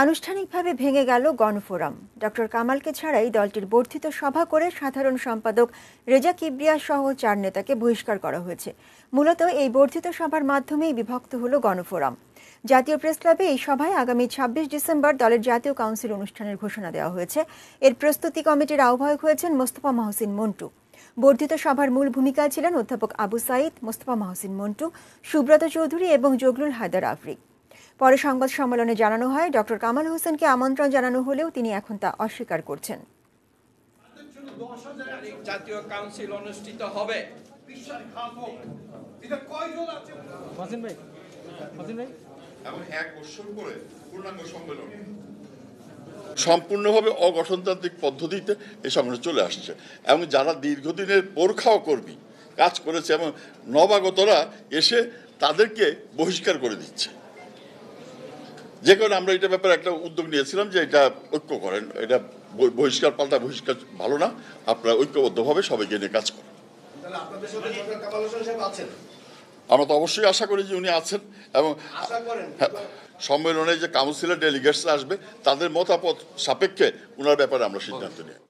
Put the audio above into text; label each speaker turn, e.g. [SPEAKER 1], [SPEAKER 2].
[SPEAKER 1] আনুষ্ঠানিকভাবে ভেঙে গেল গণফোরাম। ডক্টর কামালকে ছাড়াই দলটির বর্ধিত সভা করে সাধারণ সম্পাদক রেজা কিবরিয়া সহ 4 নেতাকে বহিষ্কার করা হয়েছে। মূলত এই বর্ধিত সভার মাধ্যমেই বিভক্ত হলো গণফোরাম। জাতীয় প্রেসক্লাবে এই সভায় আগামী 26 ডিসেম্বর দলের জাতীয় কাউন্সিল অনুষ্ঠানের ঘোষণা দেওয়া হয়েছে। এর প্রস্তুতি কমিটির আহ্বায়ক হয়েছেন মোস্তফা মহসিন মন্টু। বর্ধিত সভার মূল ভূমিকায় ছিলেন অধ্যাপক আবু সাইদ, মোস্তফা মহসিন মন্টু, সুব্রত চৌধুরী এবং জগলুল হায়দার আফ্রিক। পরে সংবাদ সম্মেলনে জানানো হয়, ডক্টর কামাল হোসেনকে আমন্ত্রণ জানানো হলেও তিনি এখন তা অস্বীকার করছেন।
[SPEAKER 2] জাতীয় কাউন্সিল অনুষ্ঠিত হবে।
[SPEAKER 3] সম্পূর্ণভাবে অগঠনতান্ত্রিক পদ্ধতিতে এই সংগঠন চলে আসছে এবং যারা দীর্ঘদিনের পোরখাও কর্মী কাজ করেছে এবং নবাগতরা এসে তাদেরকে বহিষ্কার করে দিচ্ছে। যে কারণে আমরা এটা ব্যাপারে একটা উদ্যোগ নিয়েছিলাম যে এটা ঐক্য করেন, এটা বহিষ্কার পাল্টা বহিষ্কার ভালো না, আপনারা ঐক্যবদ্ধভাবে সবাইকে নিয়ে কাজ করেন। আমরা তো অবশ্যই আশা করি যে উনি আছেন এবং সম্মেলনে যে কাউন্সিলের ডেলিগেটস আসবে তাদের মতামত সাপেক্ষে ওনার ব্যাপারে আমরা সিদ্ধান্ত নিই।